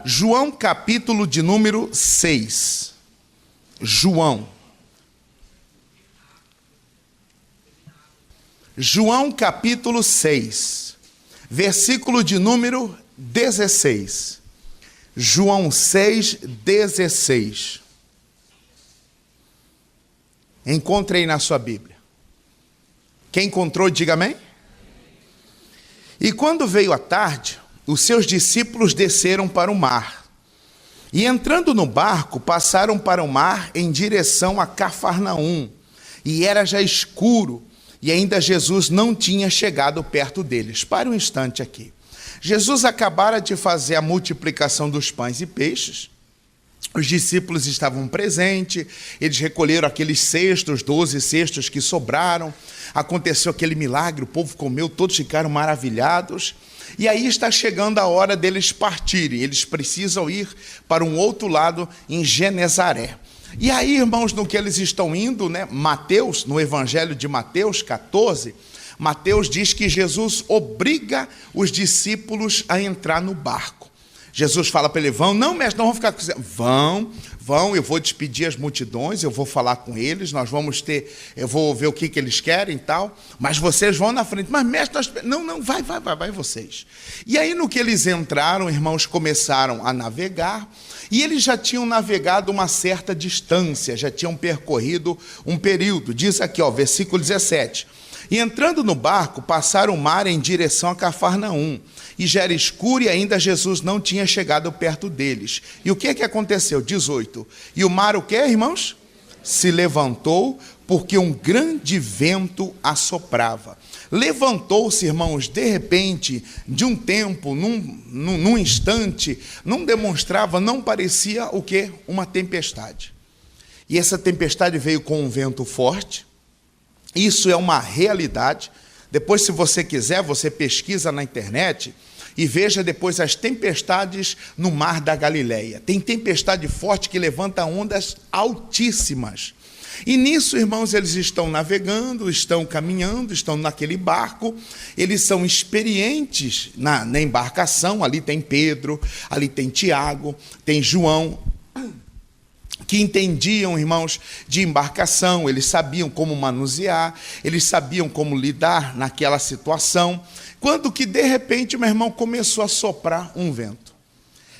João capítulo de número 6. João capítulo 6, versículo de número 16. João 6, 16. Encontre aí na sua Bíblia. Quem encontrou, diga amém. E quando veio a tarde, os seus discípulos desceram para o mar. E entrando no barco, passaram para o mar em direção a Cafarnaum. E era já escuro, e ainda Jesus não tinha chegado perto deles. Pare um instante aqui. Jesus acabara de fazer a multiplicação dos pães e peixes. Os discípulos estavam presentes, eles recolheram aqueles cestos, 12 cestos que sobraram. Aconteceu aquele milagre, o povo comeu, todos ficaram maravilhados. E aí está chegando a hora deles partirem, eles precisam ir para um outro lado em Genezaré. E aí, irmãos, no que eles estão indo, Mateus, no Evangelho de Mateus 14, Mateus diz que Jesus obriga os discípulos a entrar no barco. Jesus fala para ele, vão, não mestre, não vão ficar com você. Vão, eu vou despedir as multidões, eu vou falar com eles, eu vou ver o que eles querem e tal, mas vocês vão na frente. Mas mestre, não, vai vocês. E aí no que eles entraram, irmãos, começaram a navegar, e eles já tinham navegado uma certa distância, já tinham percorrido um período. Diz aqui, versículo 17. E entrando no barco, passaram o mar em direção a Cafarnaum. E já era escuro e ainda Jesus não tinha chegado perto deles. E o que aconteceu? 18. E o mar, o que, irmãos? Se levantou, porque um grande vento assoprava. Levantou-se, irmãos, de repente, de um tempo, num instante, não demonstrava, não parecia o quê? Uma tempestade. E essa tempestade veio com um vento forte. Isso é uma realidade. Depois, se você quiser, você pesquisa na internet e veja depois as tempestades no mar da Galileia. Tem tempestade forte que levanta ondas altíssimas. E nisso, irmãos, eles estão navegando, estão caminhando, estão naquele barco. Eles são experientes na embarcação. Ali tem Pedro, ali tem Tiago, tem João, que entendiam, irmãos, de embarcação, eles sabiam como manusear, eles sabiam como lidar naquela situação, quando que de repente, meu irmão, começou a soprar um vento.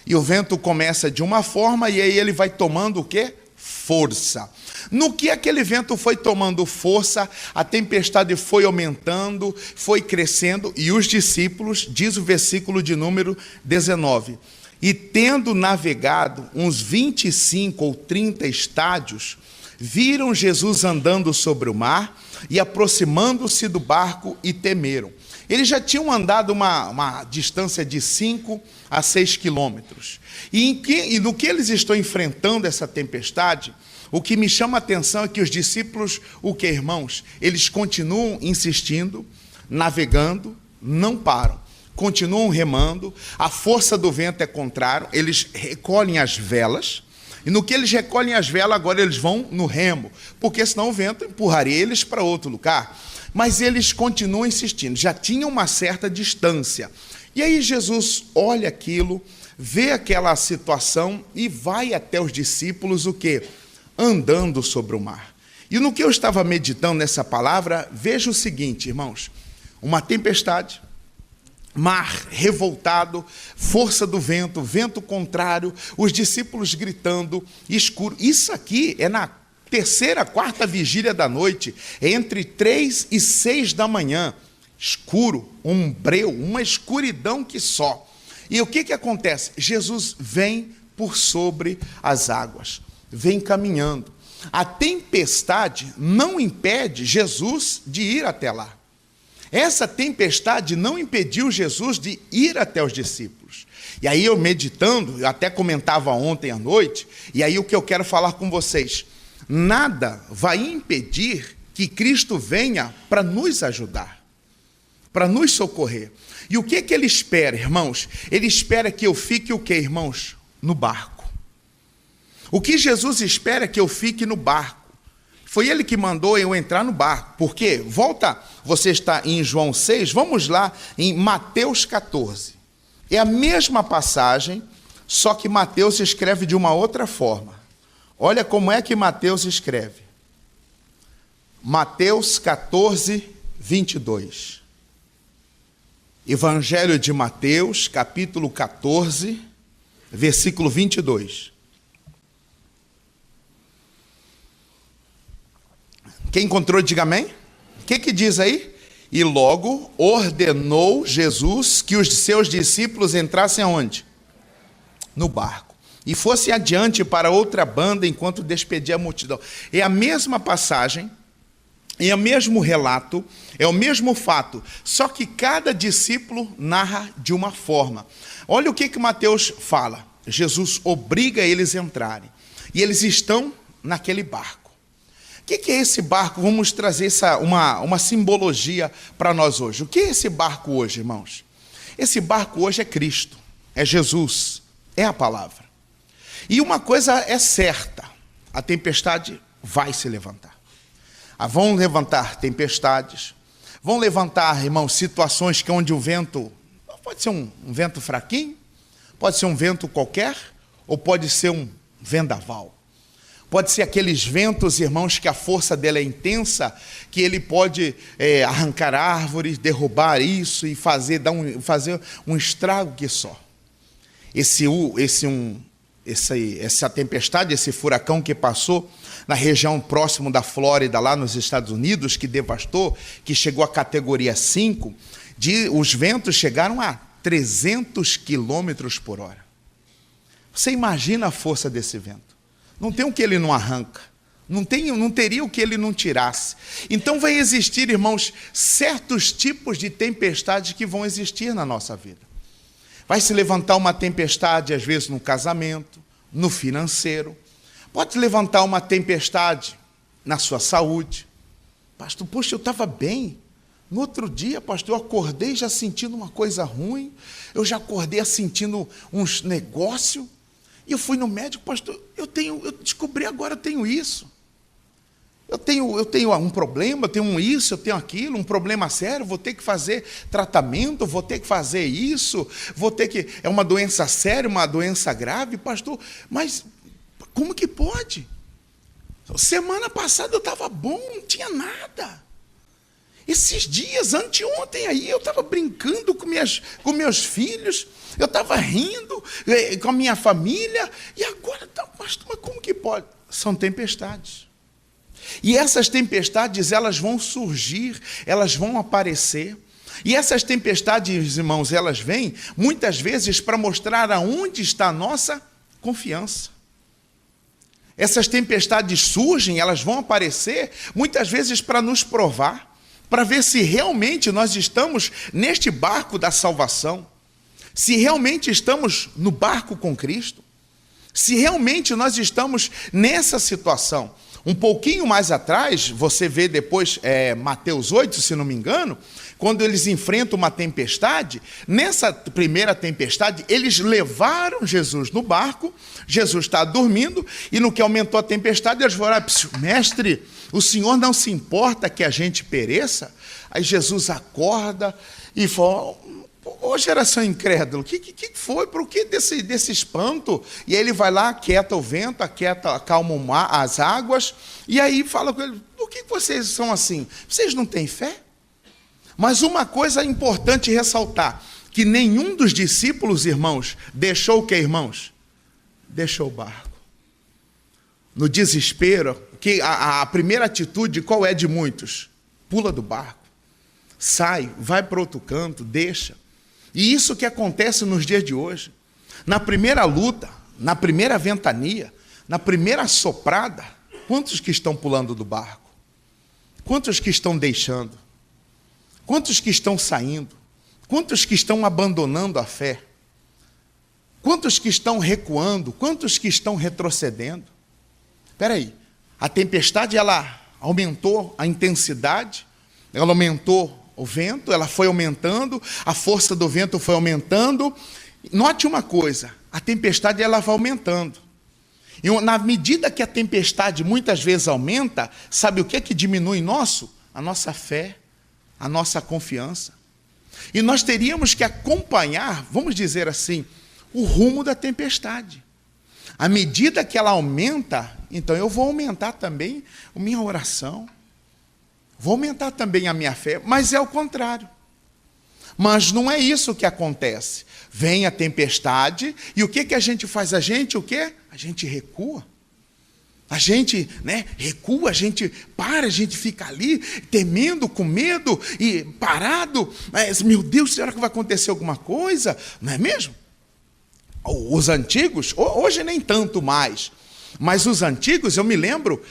E o vento começa de uma forma e aí ele vai tomando o quê? Força. No que aquele vento foi tomando força, a tempestade foi aumentando, foi crescendo, e os discípulos, diz o versículo de número 19, e tendo navegado uns 25 ou 30 estádios, viram Jesus andando sobre o mar e aproximando-se do barco e temeram. Eles já tinham andado uma distância de 5 a 6 quilômetros. E no que eles estão enfrentando essa tempestade, o que me chama a atenção é que os discípulos, irmãos? Eles continuam insistindo, navegando, não param. Continuam remando, a força do vento é contrária, eles recolhem as velas, e no que eles recolhem as velas, agora eles vão no remo, porque senão o vento empurraria eles para outro lugar. Mas eles continuam insistindo, já tinham uma certa distância. E aí Jesus olha aquilo, vê aquela situação e vai até os discípulos, o quê? Andando sobre o mar. E no que eu estava meditando nessa palavra, veja o seguinte, irmãos, uma tempestade, mar revoltado, força do vento, vento contrário, os discípulos gritando, escuro. Isso aqui é na terceira, quarta vigília da noite, entre 3 e 6 da manhã, escuro, um breu, uma escuridão que só. E o que acontece? Jesus vem por sobre as águas, vem caminhando. A tempestade não impede Jesus de ir até lá. Essa tempestade não impediu Jesus de ir até os discípulos. E aí eu meditando, eu até comentava ontem à noite, e aí o que eu quero falar com vocês, nada vai impedir que Cristo venha para nos ajudar, para nos socorrer. E o que ele espera, irmãos? Ele espera que eu fique o quê, irmãos? No barco. O que Jesus espera é que eu fique no barco. Foi ele que mandou eu entrar no barco. Por quê? Volta, você está em João 6, vamos lá em Mateus 14. É a mesma passagem, Só que Mateus escreve de uma outra forma. Olha como é que Mateus escreve. Mateus 14, 22. Evangelho de Mateus, capítulo 14, versículo 22. Quem encontrou, diga amém. O que diz aí? E logo ordenou Jesus que os seus discípulos entrassem aonde? No barco. E fossem adiante para outra banda enquanto despedia a multidão. É a mesma passagem, é o mesmo relato, é o mesmo fato, só que cada discípulo narra de uma forma. Olha o que Mateus fala. Jesus obriga eles a entrarem. E eles estão naquele barco. O que é esse barco? Vamos trazer uma simbologia para nós hoje. O que é esse barco hoje, irmãos? Esse barco hoje é Cristo, é Jesus, é a palavra. E uma coisa é certa, a tempestade vai se levantar. Vão levantar tempestades, vão levantar, irmãos, situações que onde o vento, pode ser um vento fraquinho, pode ser um vento qualquer, ou pode ser um vendaval. Pode ser aqueles ventos, irmãos, que a força dela é intensa, que ele pode arrancar árvores, derrubar isso e fazer um estrago que só. Essa tempestade, esse furacão que passou na região próximo da Flórida, lá nos Estados Unidos, que devastou, que chegou à categoria 5, os ventos chegaram a 300 quilômetros por hora. Você imagina a força desse vento. Não tem o que ele não arranca. Não teria o que ele não tirasse. Então vai existir, irmãos, certos tipos de tempestades que vão existir na nossa vida. Vai se levantar uma tempestade, às vezes, no casamento, no financeiro. Pode levantar uma tempestade na sua saúde. Pastor, poxa, eu estava bem. No outro dia, pastor, eu acordei já sentindo uma coisa ruim. Eu já acordei sentindo uns negócios. E eu fui no médico, pastor, eu descobri agora, eu tenho isso. Eu tenho um problema, eu tenho isso, eu tenho aquilo, um problema sério, vou ter que fazer tratamento, vou ter que fazer isso, é uma doença séria, uma doença grave, pastor, mas como que pode? Semana passada eu estava bom, não tinha nada. Esses dias, anteontem aí, eu estava brincando com meus filhos, eu estava rindo com a minha família, e agora, pastor, mas como que pode? São tempestades. E essas tempestades, elas vão surgir, elas vão aparecer. E essas tempestades, irmãos, elas vêm muitas vezes para mostrar aonde está a nossa confiança. Essas tempestades surgem, elas vão aparecer muitas vezes para nos provar, para ver se realmente nós estamos neste barco da salvação, se realmente estamos no barco com Cristo, se realmente nós estamos nessa situação. Um pouquinho mais atrás, você vê depois Mateus 8, se não me engano, quando eles enfrentam uma tempestade, nessa primeira tempestade, eles levaram Jesus no barco, Jesus está dormindo, e no que aumentou a tempestade, eles falaram, mestre, o Senhor não se importa que a gente pereça? Aí Jesus acorda e fala, ô geração incrédula, o que foi? Por que desse espanto? E aí ele vai lá, aquieta o vento, acalma o mar, as águas, e aí fala com ele, por que vocês são assim? Vocês não têm fé? Mas uma coisa importante ressaltar, que nenhum dos discípulos, irmãos, deixou o que, irmãos? Deixou o barco. No desespero, que a primeira atitude, qual é de muitos? Pula do barco, sai, vai para outro canto, deixa. E isso que acontece nos dias de hoje. Na primeira luta, na primeira ventania, na primeira soprada, quantos que estão pulando do barco? Quantos que estão deixando? Quantos que estão saindo? Quantos que estão abandonando a fé? Quantos que estão recuando? Quantos que estão retrocedendo? Espera aí, a tempestade ela aumentou a intensidade, ela aumentou o vento, ela foi aumentando, a força do vento foi aumentando. Note uma coisa, a tempestade ela vai aumentando. E na medida que a tempestade muitas vezes aumenta, sabe o que diminui a nossa fé, a nossa confiança. E nós teríamos que acompanhar, vamos dizer assim, o rumo da tempestade. À medida que ela aumenta, então eu vou aumentar também a minha oração, vou aumentar também a minha fé, mas é o contrário. Mas não é isso que acontece. Vem a tempestade e o que a gente faz? A gente recua. A gente, recua, a gente para, a gente fica ali, temendo, com medo e parado. Mas, meu Deus, será que vai acontecer alguma coisa? Não é mesmo? Os antigos, hoje nem tanto mais, mas os antigos, eu me lembro,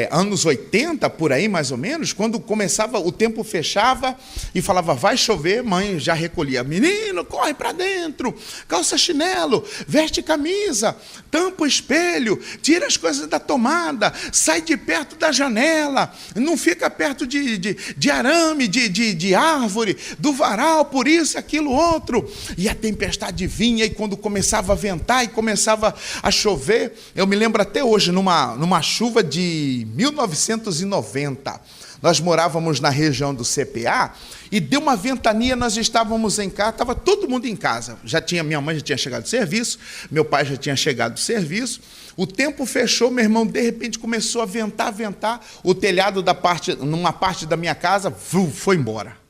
anos 80, por aí mais ou menos, quando começava, o tempo fechava e falava, vai chover, mãe já recolhia, menino, corre para dentro, calça chinelo, veste camisa, tampa o espelho, tira as coisas da tomada, sai de perto da janela, não fica perto de arame, de árvore, do varal, por isso, aquilo, outro. E a tempestade vinha, e quando começava a ventar e começava a chover, eu me lembro até hoje, numa chuva de 1990, nós morávamos na região do CPA, e deu uma ventania, nós estávamos em casa, estava todo mundo em casa, minha mãe já tinha chegado do serviço, meu pai já tinha chegado do serviço, o tempo fechou, meu irmão, de repente começou a ventar, o telhado numa parte da minha casa, foi embora.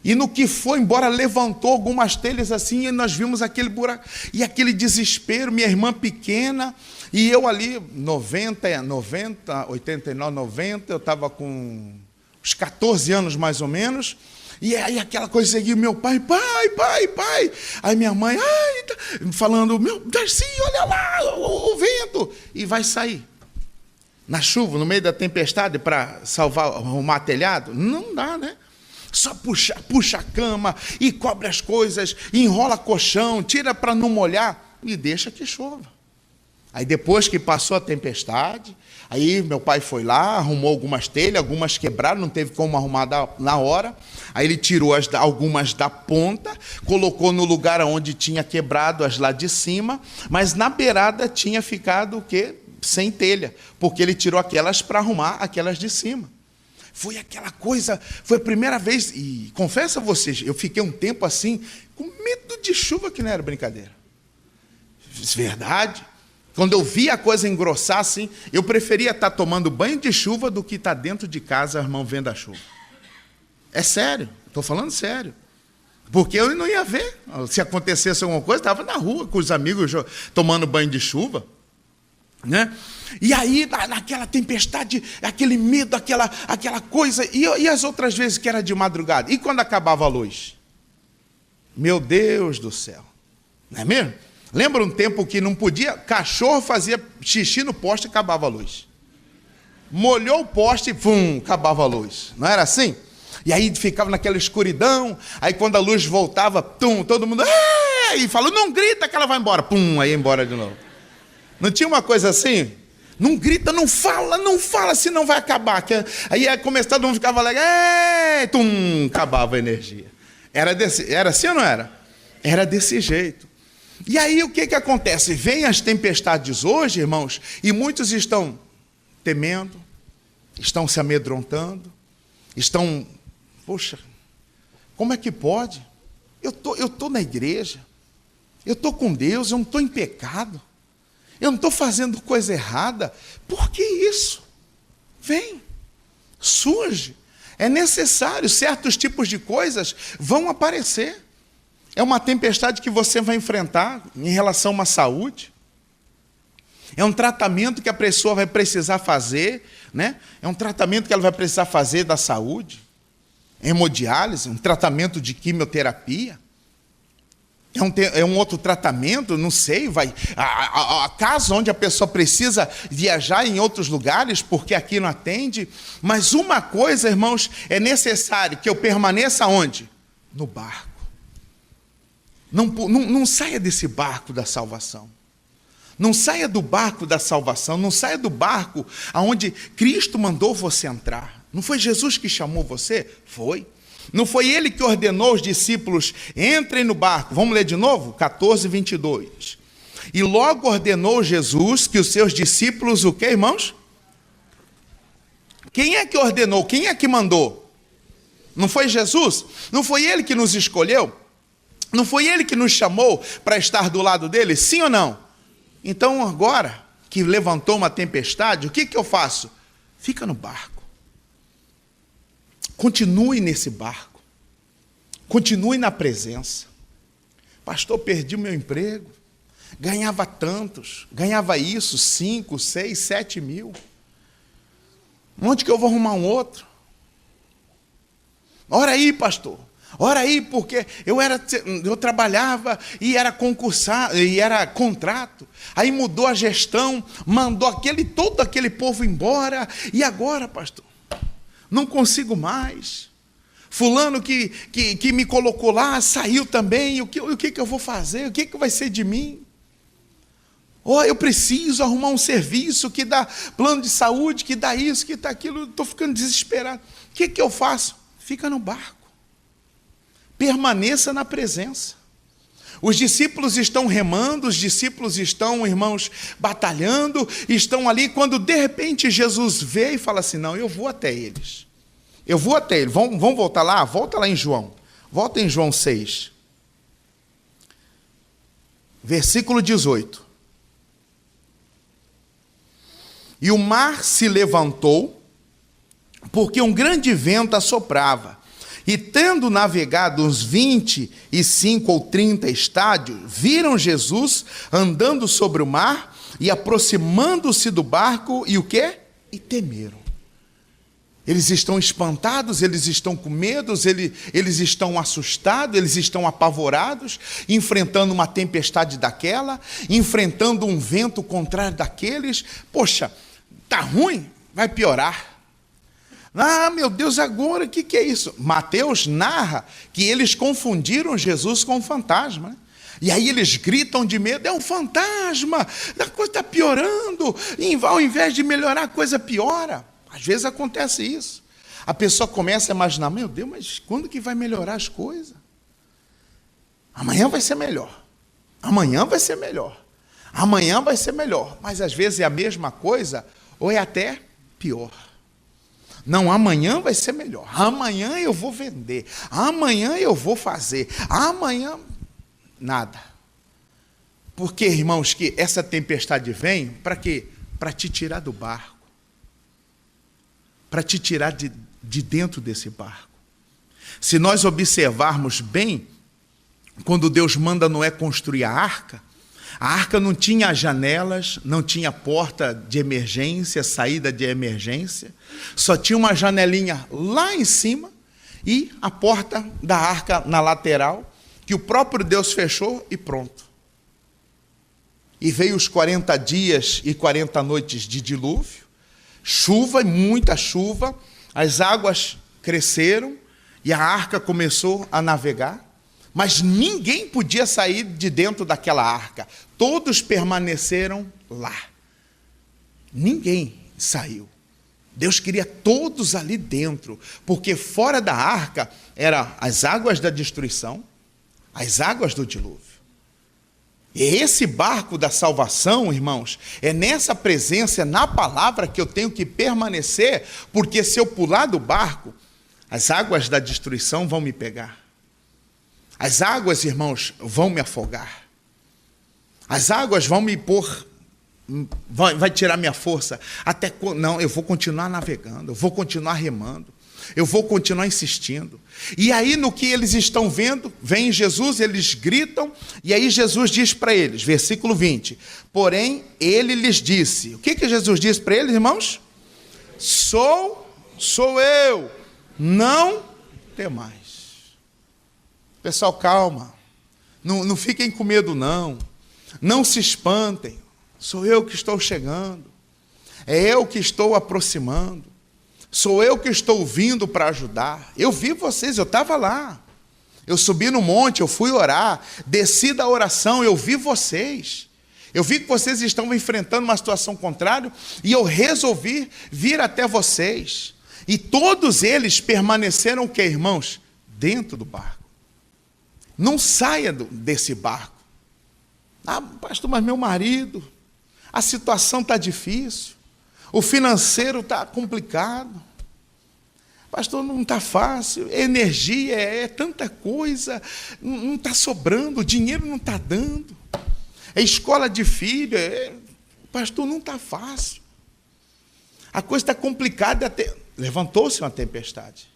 E no que foi embora, levantou algumas telhas assim, e nós vimos aquele buraco, e aquele desespero, minha irmã pequena, e eu ali, 89, 90, eu estava com uns 14 anos mais ou menos, e aí aquela coisa seguiu, meu pai, pai, aí minha mãe, falando, Darcy, olha lá, o vento, e vai sair. Na chuva, no meio da tempestade, para arrumar telhado, não dá, né? Só puxa a cama e cobre as coisas, enrola colchão, tira para não molhar e deixa que chova. Aí depois que passou a tempestade, aí meu pai foi lá, arrumou algumas telhas, algumas quebraram, não teve como arrumar na hora. Aí ele tirou algumas da ponta, colocou no lugar onde tinha quebrado as lá de cima, mas na beirada tinha ficado o quê? Sem telha, porque ele tirou aquelas para arrumar aquelas de cima. Foi aquela coisa, foi a primeira vez, e confesso a vocês, eu fiquei um tempo assim, com medo de chuva, que não era brincadeira. Verdade. Quando eu via a coisa engrossar assim, eu preferia estar tomando banho de chuva do que estar dentro de casa, irmão, vendo a chuva. É sério, estou falando sério. Porque eu não ia ver. Se acontecesse alguma coisa, estava na rua com os amigos tomando banho de chuva. Né? E aí, naquela tempestade, aquele medo, aquela coisa, e as outras vezes que era de madrugada, e quando acabava a luz? Meu Deus do céu, não é mesmo? Lembra um tempo que não podia, cachorro fazia xixi no poste e acabava a luz. Molhou o poste e pum, acabava a luz, não era assim? E aí ficava naquela escuridão, aí quando a luz voltava, todo mundo, e falou, não grita que ela vai embora, pum, aí ia embora de novo. Não tinha uma coisa assim? Não grita, não fala, senão vai acabar. Aí começava, todo mundo ficava alegre, acabava a energia. Era assim ou não era? Era desse jeito. E aí o que acontece? Vêm as tempestades hoje, irmãos, e muitos estão temendo, estão se amedrontando, poxa, como é que pode? Eu tô na igreja, eu estou com Deus, eu não estou em pecado. Eu não estou fazendo coisa errada. Por que isso? Vem, surge. É necessário, certos tipos de coisas vão aparecer. É uma tempestade que você vai enfrentar em relação a uma saúde. É um tratamento que a pessoa vai precisar fazer, né? É um tratamento que ela vai precisar fazer da saúde. Hemodiálise, um tratamento de quimioterapia. É um outro tratamento, não sei, a casa onde a pessoa precisa viajar em outros lugares, porque aqui não atende. Mas uma coisa, irmãos, é necessário que eu permaneça onde? No barco. Não saia desse barco da salvação. Não saia do barco da salvação, não saia do barco aonde Cristo mandou você entrar. Não foi Jesus que chamou você? Foi. Não foi ele que ordenou os discípulos, entrem no barco. Vamos ler de novo? 14, 22. E logo ordenou Jesus que os seus discípulos, o quê, irmãos? Quem é que ordenou? Quem é que mandou? Não foi Jesus? Não foi ele que nos escolheu? Não foi Ele que nos chamou para estar do lado dele? Sim ou não? Então agora que levantou uma tempestade, o que eu faço? Fica no barco. Continue nesse barco. Continue na presença. Pastor, perdi o meu emprego. Ganhava tantos. Ganhava isso, 5, 6, 7 mil. Onde que eu vou arrumar um outro? Ora aí, pastor. Ora aí, porque eu trabalhava e era concursado, e era contrato. Aí mudou a gestão, mandou todo aquele povo embora. E agora, pastor? Não consigo mais. Fulano que me colocou lá, saiu também. O que eu vou fazer? O que vai ser de mim? Eu preciso arrumar um serviço que dá plano de saúde, que dá isso, que dá aquilo. Estou ficando desesperado. O que eu faço? Fica no barco. Permaneça na presença. Os discípulos estão remando, os discípulos estão, irmãos, batalhando, estão ali, quando de repente Jesus vê e fala assim, não, eu vou até eles. Eu vou até eles. Vamos voltar lá? Volta lá em João. Volta em João 6. Versículo 18. E o mar se levantou, porque um grande vento assoprava. E tendo navegado uns 25 ou 30 estádios, viram Jesus andando sobre o mar e aproximando-se do barco, e o quê? E temeram. Eles estão espantados, eles estão com medo, eles estão assustados, eles estão apavorados, enfrentando uma tempestade daquela, enfrentando um vento contrário daqueles. Poxa, tá ruim, vai piorar. Ah, meu Deus, agora o que é isso? Mateus narra que eles confundiram Jesus com um fantasma, né? E aí eles gritam de medo, é um fantasma, a coisa está piorando, e ao invés de melhorar, a coisa piora. Às vezes acontece isso. A pessoa começa a imaginar, meu Deus, mas quando que vai melhorar as coisas? Amanhã vai ser melhor. Amanhã vai ser melhor. Amanhã vai ser melhor. Mas às vezes é a mesma coisa, ou é até pior. Não, amanhã vai ser melhor. Amanhã eu vou vender. Amanhã eu vou fazer. Amanhã, nada. Porque, irmãos, que essa tempestade vem para quê? Para te tirar do barco. Para te tirar de dentro desse barco. Se nós observarmos bem, quando Deus manda Noé construir a arca não tinha janelas, não tinha porta de emergência, saída de emergência, só tinha uma janelinha lá em cima e a porta da arca na lateral, que o próprio Deus fechou e pronto. E veio os 40 dias e 40 noites de dilúvio, chuva, muita chuva, as águas cresceram e a arca começou a navegar. Mas ninguém podia sair de dentro daquela arca. Todos permaneceram lá. Ninguém saiu. Deus queria todos ali dentro, porque fora da arca eram as águas da destruição, as águas do dilúvio. E esse barco da salvação, irmãos, é nessa presença, é na palavra que eu tenho que permanecer, porque se eu pular do barco, as águas da destruição vão me pegar. As águas, irmãos, vão me afogar. As águas vão me pôr, vai tirar minha força. Não, eu vou continuar navegando, eu vou continuar remando, eu vou continuar insistindo. E aí, no que eles estão vendo, vem Jesus, eles gritam, e aí Jesus diz para eles, versículo 20, porém, ele lhes disse, o que Jesus disse para eles, irmãos? Sou eu, não temais. Pessoal, calma, não fiquem com medo não se espantem, sou eu que estou chegando, é eu que estou aproximando, sou eu que estou vindo para ajudar. Eu vi vocês, eu estava lá, eu subi no monte, eu fui orar, desci da oração, eu vi vocês, eu vi que vocês estavam enfrentando uma situação contrária e eu resolvi vir até vocês. E todos eles permaneceram o quê, irmãos? Dentro do barco. Não saia desse barco. Ah, pastor, mas meu marido, a situação está difícil, o financeiro está complicado. Pastor, não está fácil, energia, é tanta coisa, não está sobrando, o dinheiro não está dando. É escola de filho, pastor, não está fácil. A coisa está complicada, até levantou-se uma tempestade.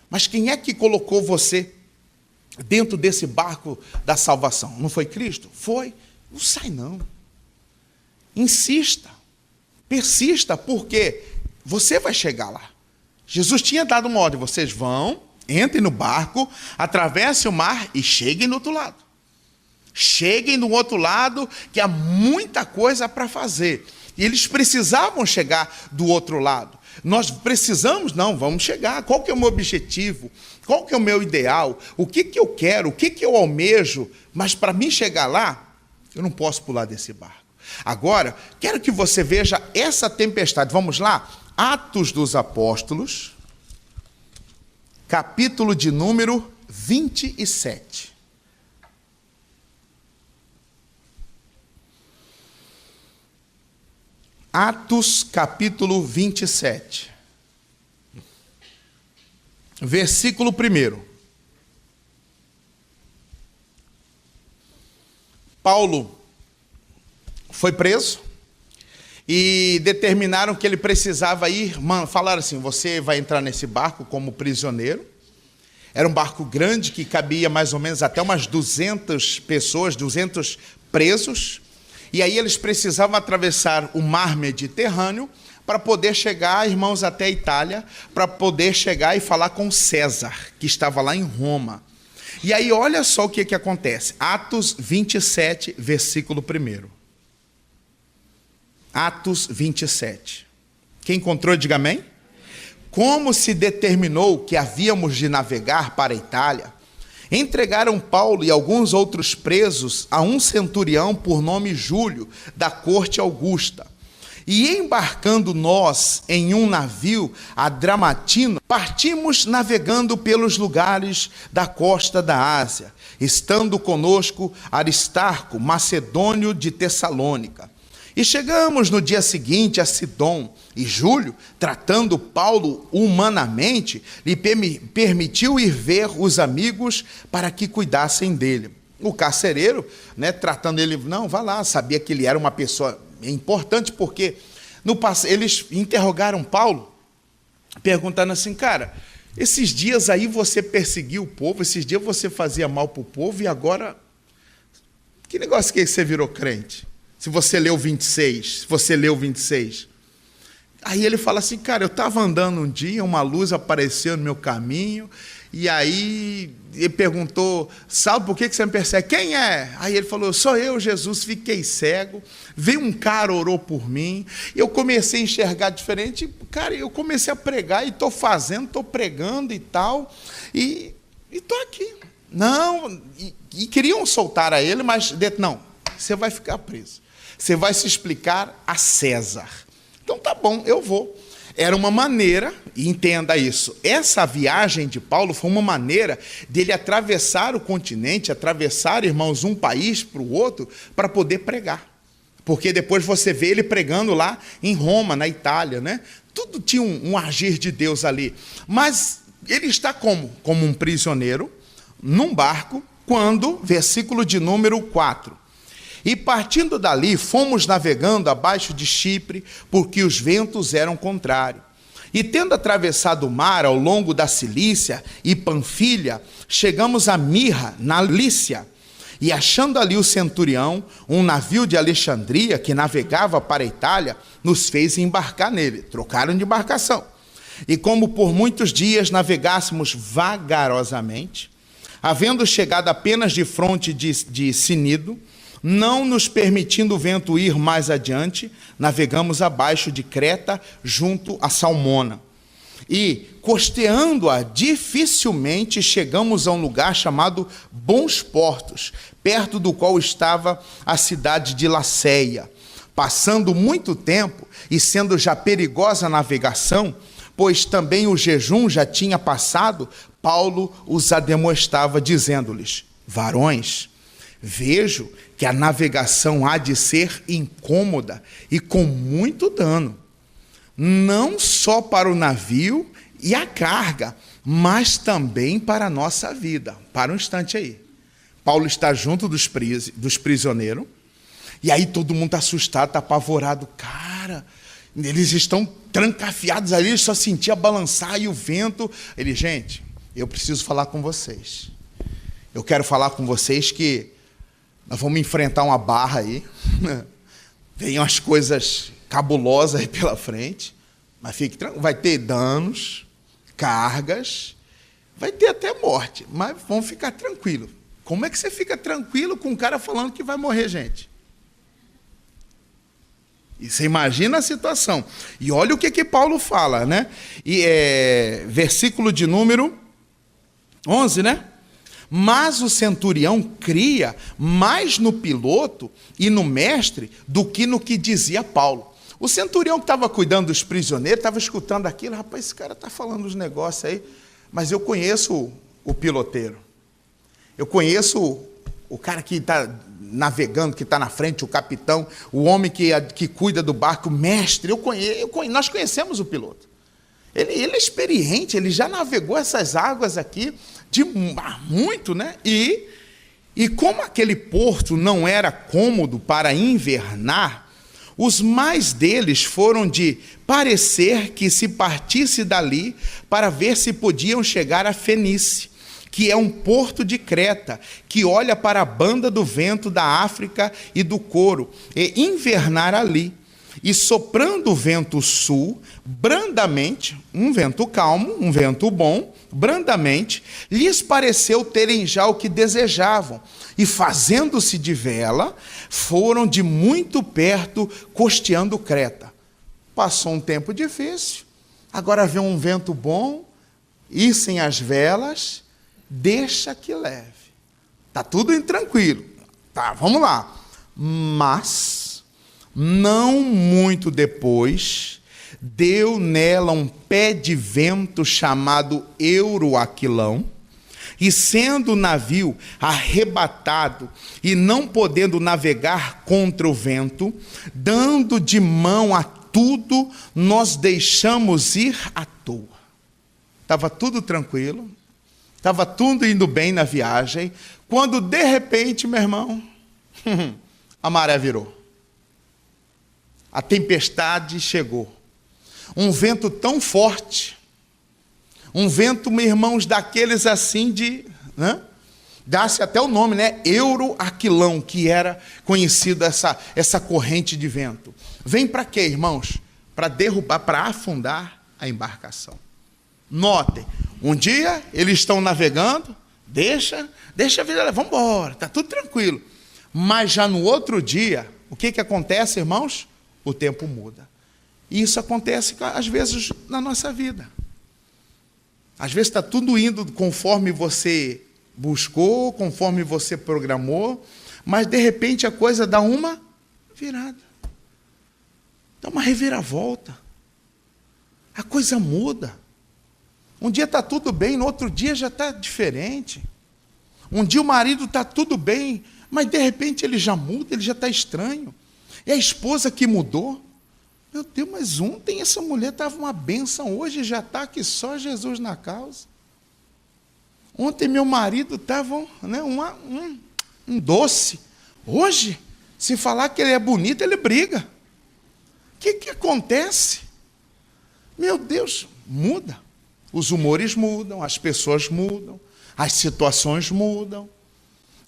Mas quem é que colocou você dentro desse barco da salvação? Não foi Cristo? Foi. Não sai não. Insista. Persista, porque você vai chegar lá. Jesus tinha dado uma ordem. Vocês vão, entrem no barco, atravessem o mar e cheguem do outro lado. Cheguem do outro lado, que há muita coisa para fazer. E eles precisavam chegar do outro lado. Nós precisamos, não, vamos chegar. Qual que é o meu objetivo? Qual que é o meu ideal? O que que eu quero? O que que eu almejo? Mas para mim chegar lá, eu não posso pular desse barco. Agora, quero que você veja essa tempestade. Vamos lá? Atos dos Apóstolos, capítulo de número 27. Atos, capítulo 27. Versículo 1. Paulo foi preso e determinaram que ele precisava ir, falaram assim, você vai entrar nesse barco como prisioneiro. Era um barco grande que cabia mais ou menos até umas 200 pessoas, 200 presos. E aí eles precisavam atravessar o mar Mediterrâneo para poder chegar, irmãos, até a Itália, para poder chegar e falar com César, que estava lá em Roma. E aí olha só o que acontece. Atos 27, versículo 1. Atos 27. Quem encontrou, diga amém. Como se determinou que havíamos de navegar para a Itália, entregaram Paulo e alguns outros presos a um centurião por nome Júlio, da corte Augusta. E embarcando nós em um navio Adramatino, partimos navegando pelos lugares da costa da Ásia, estando conosco Aristarco, macedônio de Tessalônica. E chegamos no dia seguinte a Sidom, e Júlio, tratando Paulo humanamente, lhe permitiu ir ver os amigos para que cuidassem dele. O carcereiro, tratando ele, não, vá lá, sabia que ele era uma pessoa importante, porque eles interrogaram Paulo, perguntando assim, cara, esses dias aí você perseguiu o povo, esses dias você fazia mal para o povo, e agora, que negócio que você virou crente? Se você leu 26, Aí ele fala assim, cara, eu estava andando um dia, uma luz apareceu no meu caminho, e aí ele perguntou, Saulo, por que você me persegue? Quem é? Aí ele falou, sou eu, Jesus, fiquei cego, veio um cara, orou por mim, eu comecei a enxergar diferente, cara, eu comecei a pregar, e estou fazendo, estou pregando e tal, e estou aqui. Não, e queriam soltar a ele, mas não, você vai ficar preso. Você vai se explicar a César. Então tá bom, eu vou. Era uma maneira, e entenda isso, essa viagem de Paulo foi uma maneira dele atravessar o continente, atravessar, irmãos, um país para o outro, para poder pregar. Porque depois você vê ele pregando lá em Roma, na Itália, Tudo tinha um agir de Deus ali. Mas ele está como um prisioneiro, num barco, quando, versículo de número 4, e partindo dali, fomos navegando abaixo de Chipre, porque os ventos eram contrários. E tendo atravessado o mar ao longo da Cilícia e Panfilha, chegamos a Mirra, na Lícia. E achando ali o centurião, um navio de Alexandria, que navegava para a Itália, nos fez embarcar nele. Trocaram de embarcação. E como por muitos dias navegássemos vagarosamente, havendo chegado apenas de fronte de Cnido, não nos permitindo o vento ir mais adiante, navegamos abaixo de Creta, junto a Salmona. E, costeando-a, dificilmente chegamos a um lugar chamado Bons Portos, perto do qual estava a cidade de Laceia. Passando muito tempo, e sendo já perigosa a navegação, pois também o jejum já tinha passado, Paulo os ademoestava, dizendo-lhes, varões, vejo que a navegação há de ser incômoda e com muito dano, não só para o navio e a carga, mas também para a nossa vida. Para um instante aí. Paulo está junto dos prisioneiros, e aí todo mundo está assustado, está apavorado. Cara, eles estão trancafiados ali, só sentia balançar e o vento. Ele, gente, eu preciso falar com vocês. Eu quero falar com vocês que nós vamos enfrentar uma barra aí. Tem umas coisas cabulosas aí pela frente, mas fique tranquilo, vai ter danos, cargas, vai ter até morte, mas vamos ficar tranquilo. Como é que você fica tranquilo com um cara falando que vai morrer gente? E você imagina a situação. E olha o que Paulo fala, né? E versículo de número 11, né? Mas o centurião cria mais no piloto e no mestre do que no que dizia Paulo. O centurião que estava cuidando dos prisioneiros, estava escutando aquilo. Rapaz, esse cara está falando uns negócios aí, mas eu conheço o piloteiro. Eu conheço o cara que está navegando, que está na frente, o capitão, o homem que cuida do barco, o mestre. Nós conhecemos o piloto. Ele é experiente, ele já navegou essas águas aqui de muito, né? E como aquele porto não era cômodo para invernar, os mais deles foram de parecer que se partisse dali para ver se podiam chegar a Fenícia, que é um porto de Creta, que olha para a banda do vento da África e do Coro, e invernar ali. E soprando o vento sul, brandamente, um vento calmo, um vento bom, brandamente, lhes pareceu terem já o que desejavam, e fazendo-se de vela, foram de muito perto costeando Creta. Passou um tempo difícil, agora vem um vento bom, e sem as velas, deixa que leve. Está tudo tranquilo. Tá, vamos lá. Mas, não muito depois, deu nela um pé de vento chamado Euroaquilão, e sendo o navio arrebatado e não podendo navegar contra o vento, dando de mão a tudo, nós deixamos ir à toa. Estava tudo tranquilo, estava tudo indo bem na viagem, quando de repente, meu irmão, a maré virou. A tempestade chegou. Um vento tão forte, um vento, meus irmãos, daqueles assim de... né? Dá-se até o nome, né? Euroaquilão, que era conhecido essa corrente de vento. Vem para quê, irmãos? Para derrubar, para afundar a embarcação. Notem, um dia eles estão navegando, deixa a vida, vamos embora, está tudo tranquilo. Mas já no outro dia, o que acontece, irmãos? O tempo muda. E isso acontece, às vezes, na nossa vida. Às vezes está tudo indo conforme você buscou, conforme você programou, mas de repente a coisa dá uma virada. Dá uma reviravolta. A coisa muda. Um dia está tudo bem, no outro dia já está diferente. Um dia o marido está tudo bem, mas de repente ele já muda, ele já está estranho. É a esposa que mudou. Meu Deus, mas ontem essa mulher estava uma bênção, hoje já está aqui só Jesus na causa. Ontem meu marido estava, né, um doce. Hoje, se falar que ele é bonito, ele briga. O que acontece? Meu Deus, muda. Os humores mudam, as pessoas mudam, as situações mudam.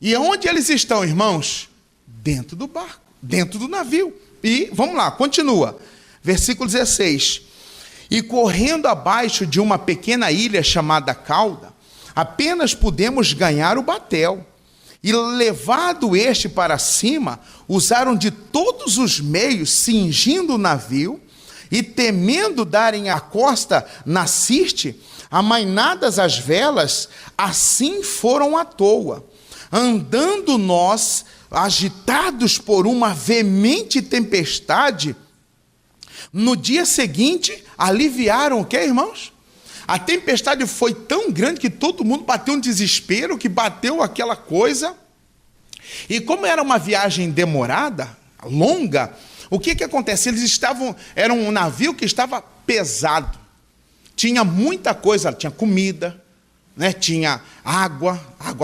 E onde eles estão, irmãos? Dentro do barco, dentro do navio. E, vamos lá, continua. Versículo 16. E correndo abaixo de uma pequena ilha chamada Cauda, apenas pudemos ganhar o batel. E levado este para cima, usaram de todos os meios, cingindo o navio, e temendo darem a costa na Sirte, amainadas as velas, assim foram à toa. Andando nós, agitados por uma veemente tempestade, no dia seguinte, aliviaram o que, irmãos? A tempestade foi tão grande que todo mundo bateu um desespero, que bateu aquela coisa. E como era uma viagem demorada, longa, o que acontece? Era um navio que estava pesado. Tinha muita coisa, tinha comida, né? Tinha água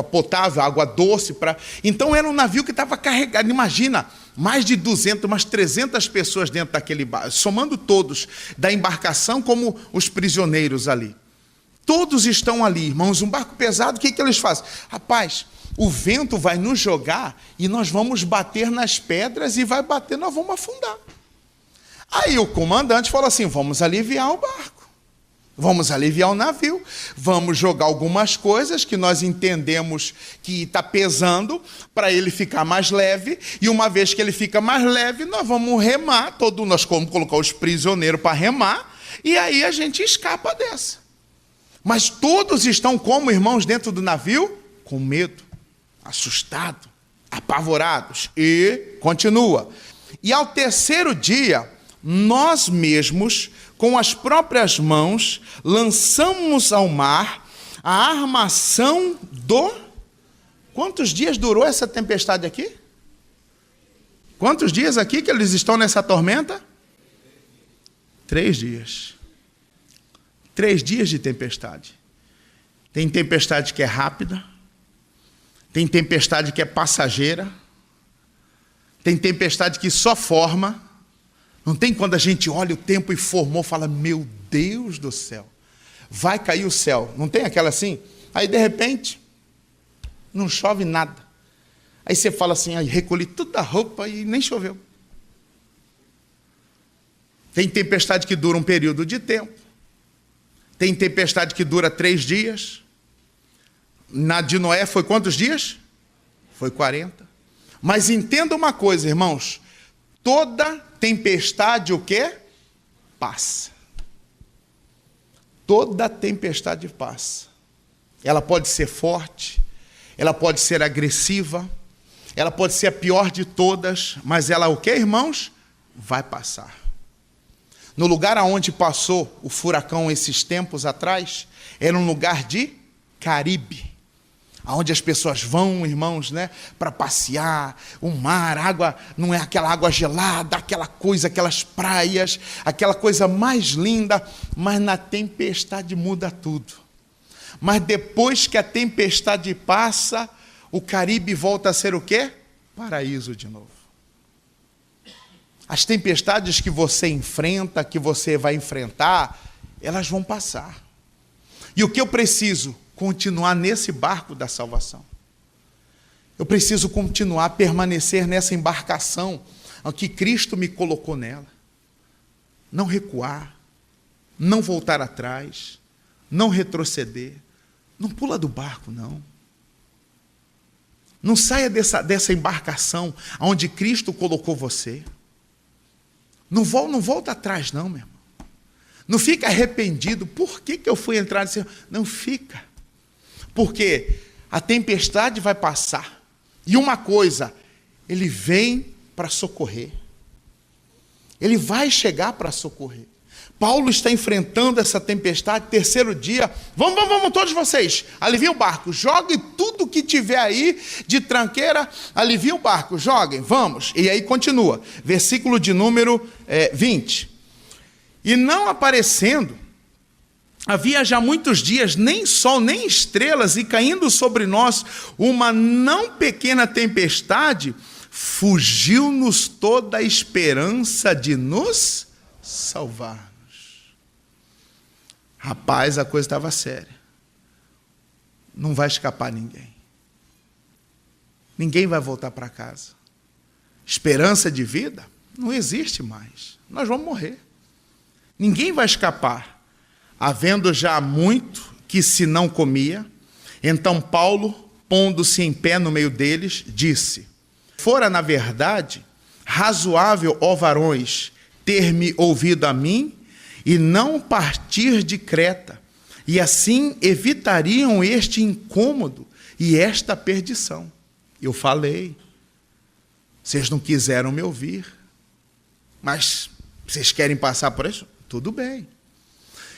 potável, água doce. Então era um navio que estava carregado. Imagina, mais de 200, umas 300 pessoas dentro daquele barco, somando todos, da embarcação como os prisioneiros ali. Todos estão ali, irmãos, um barco pesado, o que eles fazem? Rapaz, o vento vai nos jogar e nós vamos bater nas pedras e vai bater, nós vamos afundar. Aí o comandante falou assim, vamos aliviar o barco, vamos aliviar o navio, vamos jogar algumas coisas que nós entendemos que está pesando para ele ficar mais leve, e uma vez que ele fica mais leve, nós vamos remar, nós vamos colocar os prisioneiros para remar, e aí a gente escapa dessa. Mas todos estão como, irmãos, dentro do navio? Com medo, assustados, apavorados. E continua. E ao terceiro dia, nós mesmos, com as próprias mãos, lançamos ao mar a armação do... Quantos dias durou essa tempestade aqui? Quantos dias aqui que eles estão nessa tormenta? 3 dias. 3 dias de tempestade. Tem tempestade que é rápida, tem tempestade que é passageira, tem tempestade que só forma. Não tem quando a gente olha o tempo e formou, fala, meu Deus do céu, vai cair o céu. Não tem aquela assim? Aí de repente, não chove nada. Aí você fala assim, aí recolhi toda a roupa e nem choveu. Tem tempestade que dura um período de tempo. Tem tempestade que dura 3 dias. Na de Noé foi quantos dias? Foi 40. Mas entenda uma coisa, irmãos. Toda tempestade o quê? Passa. Toda tempestade passa. Ela pode ser forte, ela pode ser agressiva, ela pode ser a pior de todas, mas ela o quê, irmãos? Vai passar. No lugar aonde passou o furacão esses tempos atrás, era um lugar de Caribe, onde as pessoas vão, irmãos, né, para passear, o mar, a água não é aquela água gelada, aquela coisa, aquelas praias, aquela coisa mais linda, mas na tempestade muda tudo. Mas depois que a tempestade passa, o Caribe volta a ser o quê? Paraíso de novo. As tempestades que você enfrenta, que você vai enfrentar, elas vão passar. E o que eu preciso? Continuar nesse barco da salvação. Eu preciso continuar, permanecer nessa embarcação que Cristo me colocou nela. Não recuar, não voltar atrás, não retroceder. Não pula do barco, não. Não saia dessa embarcação onde Cristo colocou você. Não volta atrás, não, meu irmão. Não fica arrependido. Por que eu fui entrar nesse... Não fica. Porque a tempestade vai passar. E uma coisa, ele vem para socorrer. Ele vai chegar para socorrer. Paulo está enfrentando essa tempestade, 3º dia. Vamos todos vocês, aliviem o barco, joguem tudo que tiver aí de tranqueira, aliviem o barco, joguem, vamos. E aí continua, versículo de número 20. E não aparecendo, havia já muitos dias, nem sol, nem estrelas, e caindo sobre nós uma não pequena tempestade, fugiu-nos toda a esperança de nos salvar. Rapaz, a coisa estava séria. Não vai escapar ninguém. Ninguém vai voltar para casa. Esperança de vida não existe mais. Nós vamos morrer. Ninguém vai escapar. Havendo já muito que se não comia, então Paulo, pondo-se em pé no meio deles, disse: fora, na verdade, razoável, ó varões, ter-me ouvido a mim, e não partir de Creta, e assim evitariam este incômodo e esta perdição. Eu falei, vocês não quiseram me ouvir, mas vocês querem passar por isso? Tudo bem.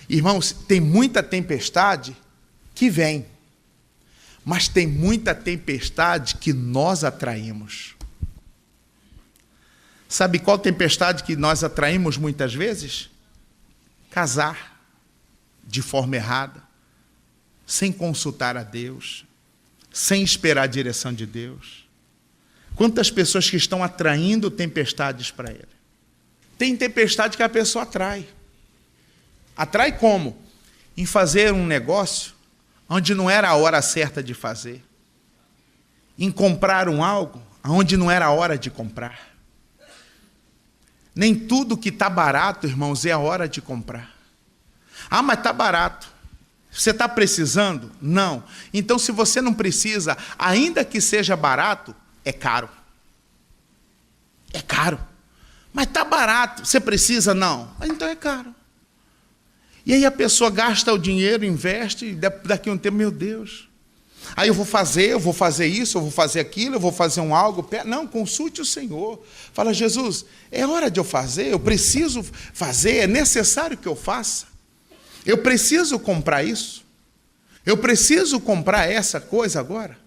Irmãos, tem muita tempestade que vem, mas tem muita tempestade que nós atraímos. Sabe qual tempestade que nós atraímos muitas vezes? Casar, de forma errada, sem consultar a Deus, sem esperar a direção de Deus. Quantas pessoas que estão atraindo tempestades para ele? Tem tempestade que a pessoa atrai. Atrai como? Em fazer um negócio onde não era a hora certa de fazer. Em comprar algo onde não era a hora de comprar. Nem tudo que está barato, irmãos, é a hora de comprar. Ah, mas está barato. Você está precisando? Não. Então, se você não precisa, ainda que seja barato, é caro. É caro. Mas está barato. Você precisa? Não. Então é caro. E aí a pessoa gasta o dinheiro, investe, e daqui a um tempo, meu Deus. Aí eu vou fazer isso, eu vou fazer aquilo, eu vou fazer algo. Não, consulte o Senhor. Fala, Jesus, é hora de eu fazer, eu preciso fazer, é necessário que eu faça. Eu preciso comprar isso. Eu preciso comprar essa coisa agora.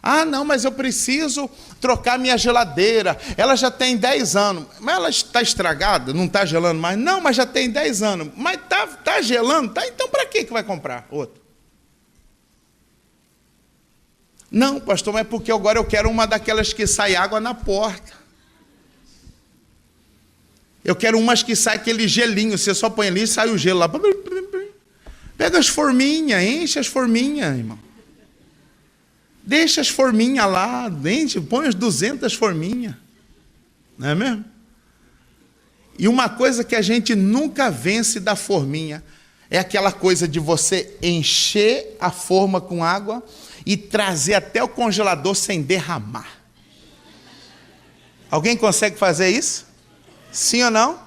Ah, não, mas eu preciso trocar minha geladeira. Ela já tem 10 anos. Mas ela está estragada, não está gelando mais. Não, mas já tem 10 anos. Mas está gelando, tá? Então para que vai comprar outro? Não, pastor, mas porque agora eu quero uma daquelas que sai água na porta. Eu quero umas que sai aquele gelinho. Você só põe ali e sai o gelo lá. Pega as forminhas, enche as forminhas, irmão. Deixa as forminhas lá, põe as 200 forminhas. Não é mesmo? E uma coisa que a gente nunca vence da forminha é aquela coisa de você encher a forma com água e trazer até o congelador sem derramar. Alguém consegue fazer isso? Sim ou não?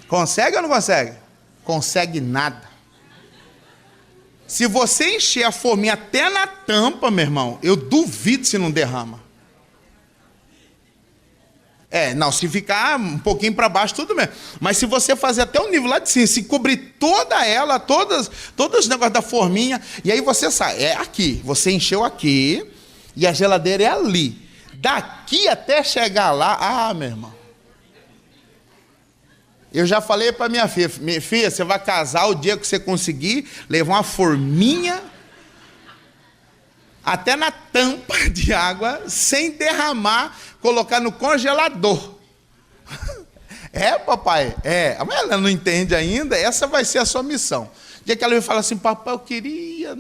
Consegue ou não consegue? Consegue nada. Se você encher a forminha até na tampa, meu irmão, eu duvido se não derrama. Não, se ficar um pouquinho para baixo, tudo bem. Mas se você fazer até o nível lá de cima, se cobrir toda ela, todos os negócios da forminha, e aí você sai, é aqui, você encheu aqui, e a geladeira é ali. Daqui até chegar lá, meu irmão. Eu já falei para minha filha, você vai casar o dia que você conseguir levar uma forminha até na tampa de água, sem derramar, colocar no congelador. Papai, mas ela não entende ainda, essa vai ser a sua missão. O dia que ela me fala assim, papai, eu queria...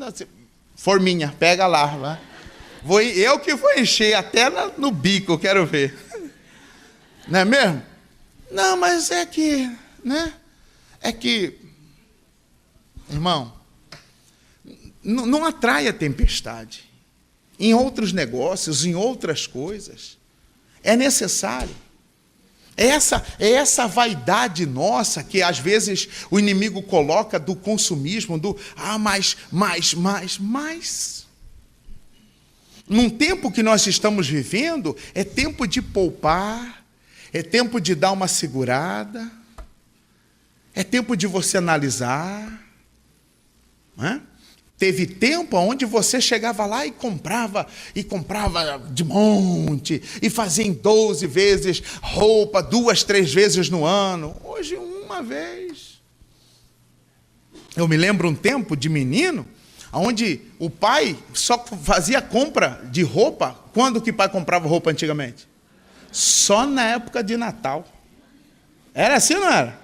Forminha, pega lá, vai. Eu que vou encher até no bico, eu quero ver. Não é mesmo? Não, mas é que, né? Irmão, não atrai a tempestade. Em outros negócios, em outras coisas, é necessário. É essa vaidade nossa que às vezes o inimigo coloca do consumismo, mais. Num tempo que nós estamos vivendo, é tempo de poupar, é tempo de dar uma segurada, é tempo de você analisar. Não é? Teve tempo onde você chegava lá e comprava de monte, e fazia em 12 vezes roupa, 2, 3 vezes no ano. Hoje, uma vez. Eu me lembro um tempo de menino, onde o pai só fazia compra de roupa. Quando que o pai comprava roupa antigamente? Só na época de Natal. Era assim ou não era?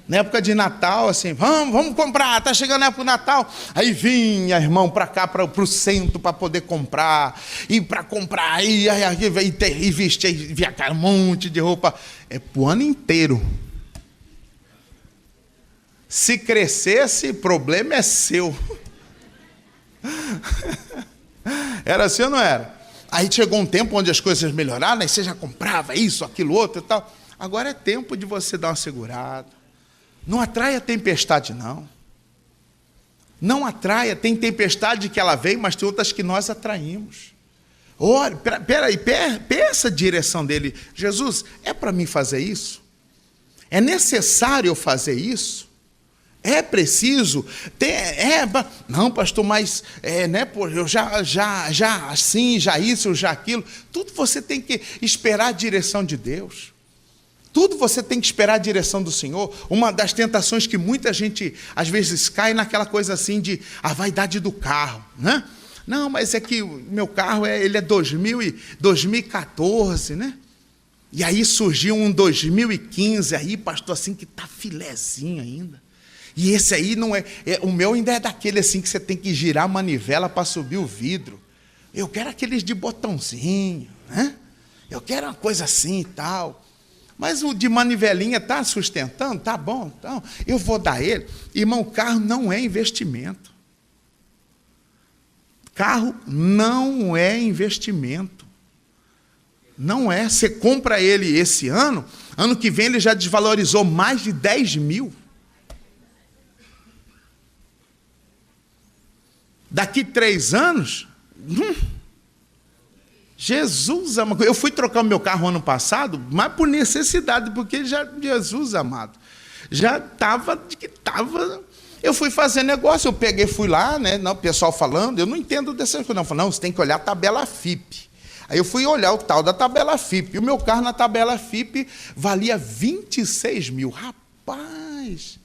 Na época de Natal, assim, vamos comprar, está chegando a época do Natal. Aí vinha, irmão, para cá, para o centro, para poder comprar. E para comprar, e vestir, via um monte de roupa. É para o ano inteiro. Se crescesse, problema é seu. Era assim ou não era? Aí chegou um tempo onde as coisas melhoraram, aí você já comprava isso, aquilo, outro e tal. Agora é tempo de você dar uma segurada. Não atraia tempestade, não. Não atraia. Tem tempestade que ela veio, mas tem outras que nós atraímos. Ore, peraí, peça a direção dele. Jesus, é para mim fazer isso? É necessário eu fazer isso? É preciso? Não, pastor, mas eu já assim, já isso, já aquilo. Tudo você tem que esperar a direção de Deus. Tudo você tem que esperar a direção do Senhor. Uma das tentações que muita gente, às vezes, cai naquela coisa assim de a vaidade do carro, né? Não, mas é que o meu carro ele é 2014, né? E aí surgiu um 2015 aí, pastor, assim, que tá filezinho ainda. E esse aí não o meu ainda é daquele assim que você tem que girar a manivela para subir o vidro. Eu quero aqueles de botãozinho, né? Eu quero uma coisa assim e tal. Mas o de manivelinha está sustentando? Tá bom, então eu vou dar ele. Irmão, carro não é investimento. Carro não é investimento. Não é. Você compra ele esse ano, ano que vem ele já desvalorizou mais de 10 mil. Daqui 3 anos, Jesus amado. Eu fui trocar o meu carro ano passado, mas por necessidade, porque Jesus amado, já estava. Eu fui fazer negócio, eu peguei, fui lá, né? Não, o pessoal falando, eu não entendo dessas coisas, não. Falei, não, você tem que olhar a tabela FIPE. Aí eu fui olhar o tal da tabela FIPE. E o meu carro na tabela FIPE valia 26 mil. Rapaz,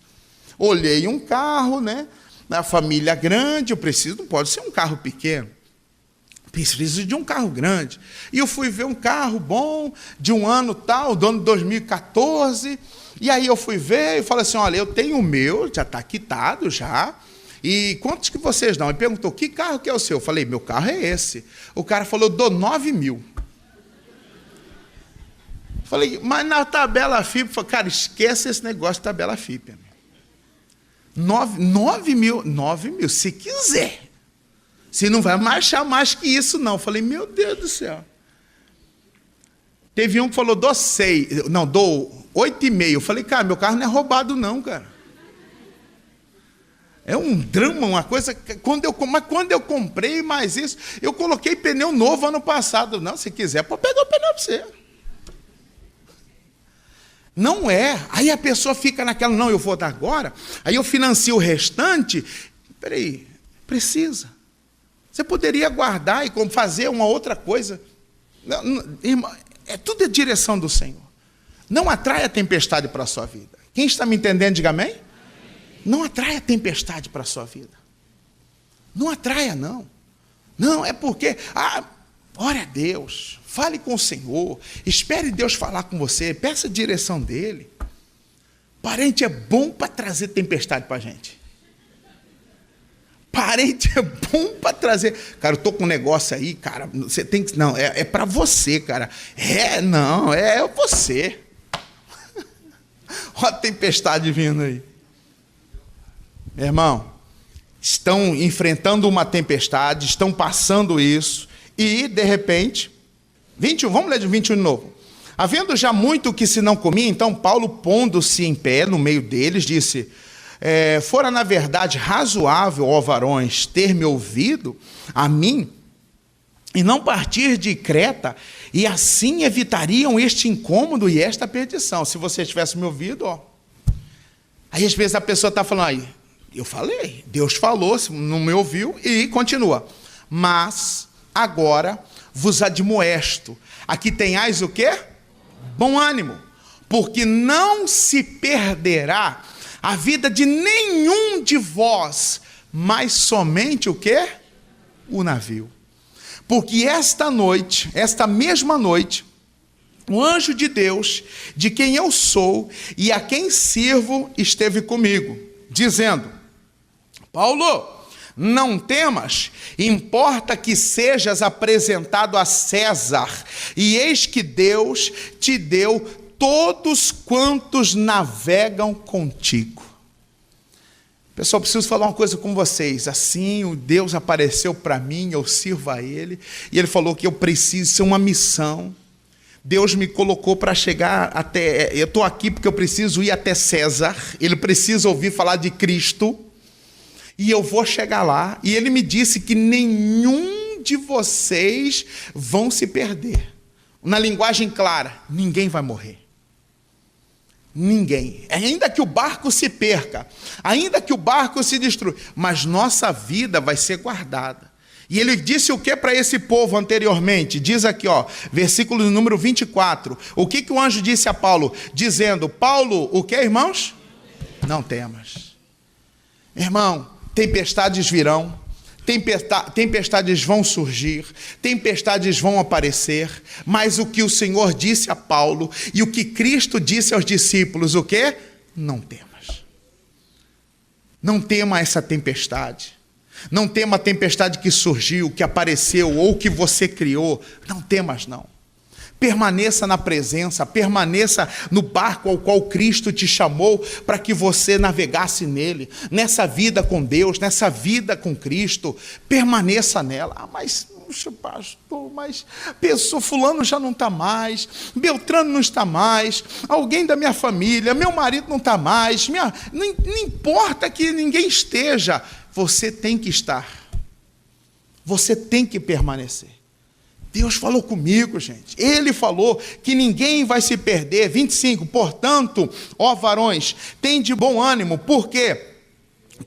olhei um carro, né? Na família grande, não pode ser um carro pequeno. Preciso de um carro grande. E eu fui ver um carro bom, de um ano tal, do ano de 2014. E aí eu fui ver e falei assim, olha, eu tenho o meu, já está quitado já. E quantos que vocês dão? Ele perguntou, que carro que é o seu? Eu falei, meu carro é esse. O cara falou, eu dou 9 mil. Falei, mas na tabela FIPE, falei, cara, esquece esse negócio de tabela FIPE. 9 mil, se quiser. Se não vai achar mais que isso, não. Eu falei, meu Deus do céu. Teve um que falou, dou 6, não, dou 8,5. Eu falei, cara, meu carro não é roubado não, cara. É um drama, uma coisa, mas quando eu comprei mais isso, eu coloquei pneu novo ano passado. Não, se quiser, pode pegar o pneu para você. Não é. Aí a pessoa fica naquela, não, eu vou dar agora, aí eu financio o restante. Peraí, precisa. Você poderia guardar e fazer uma outra coisa. Irmão, tudo é direção do Senhor. Não atrai a tempestade para a sua vida. Quem está me entendendo, diga amém? Não atraia a tempestade para a sua vida. Não atraia, não. Não, é porque, ore a Deus, fale com o Senhor, espere Deus falar com você, peça a direção dEle. Parente é bom para trazer tempestade para a gente. Parente é bom para trazer. Cara, eu estou com um negócio aí, cara, você tem que... Não, é para você, cara. É você. Olha a tempestade vindo aí. Meu irmão, estão enfrentando uma tempestade, estão passando isso, e, de repente, 21, vamos ler de 21 de novo. Havendo já muito que se não comia, então Paulo, pondo-se em pé no meio deles, disse, fora na verdade razoável, ó varões, ter me ouvido a mim, e não partir de Creta, e assim evitariam este incômodo e esta perdição. Se você tivesse me ouvido, ó. Aí às vezes a pessoa está falando, aí, eu falei, Deus falou, não me ouviu, e continua. Mas agora vos admoesto, aqui tenhais o quê? Bom ânimo, porque não se perderá a vida de nenhum de vós, mas somente o quê? O navio. Porque esta mesma noite, o anjo de Deus, de quem eu sou e a quem sirvo, esteve comigo, dizendo, Paulo, não temas, importa que sejas apresentado a César, e eis que Deus te deu todos quantos navegam contigo. Pessoal, preciso falar uma coisa com vocês. Assim, o Deus apareceu para mim, eu sirvo a Ele, e Ele falou que eu preciso ser uma missão. Deus me colocou para chegar até... Eu estou aqui porque eu preciso ir até César, ele precisa ouvir falar de Cristo, e eu vou chegar lá, e ele me disse que nenhum de vocês vão se perder. Na linguagem clara, ninguém vai morrer. Ninguém. Ainda que o barco se perca, ainda que o barco se destrua, mas nossa vida vai ser guardada. E ele disse o que para esse povo anteriormente? Diz aqui, ó, versículo número 24. O que o anjo disse a Paulo? Dizendo, Paulo, o que, irmãos? Não temas. Irmão, tempestades virão, tempestades vão surgir, tempestades vão aparecer, mas o que o Senhor disse a Paulo e o que Cristo disse aos discípulos, o que? Não temas. Não tema essa tempestade. Não tema a tempestade que surgiu, que apareceu ou que você criou. Não temas, não. Permaneça na presença, permaneça no barco ao qual Cristo te chamou para que você navegasse nele, nessa vida com Deus, nessa vida com Cristo. Permaneça nela. Ah, mas, pastor, mas pessoa, fulano já não está mais, Beltrano não está mais, alguém da minha família, meu marido não está mais, não importa que ninguém esteja. Você tem que estar, você tem que permanecer. Deus falou comigo, gente. Ele falou que ninguém vai se perder. 25, portanto, ó varões, tem de bom ânimo, porque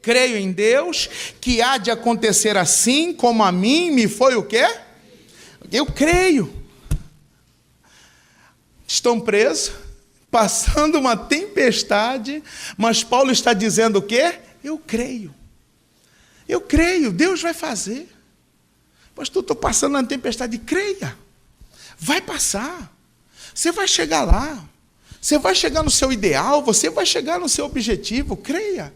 creio em Deus, que há de acontecer assim como a mim me foi o quê? Eu creio. Estão presos, passando uma tempestade, mas Paulo está dizendo o quê? Eu creio. Eu creio, Deus vai fazer. Pastor, estou passando uma tempestade. Creia, vai passar. Você vai chegar lá. Você vai chegar no seu ideal, você vai chegar no seu objetivo. Creia.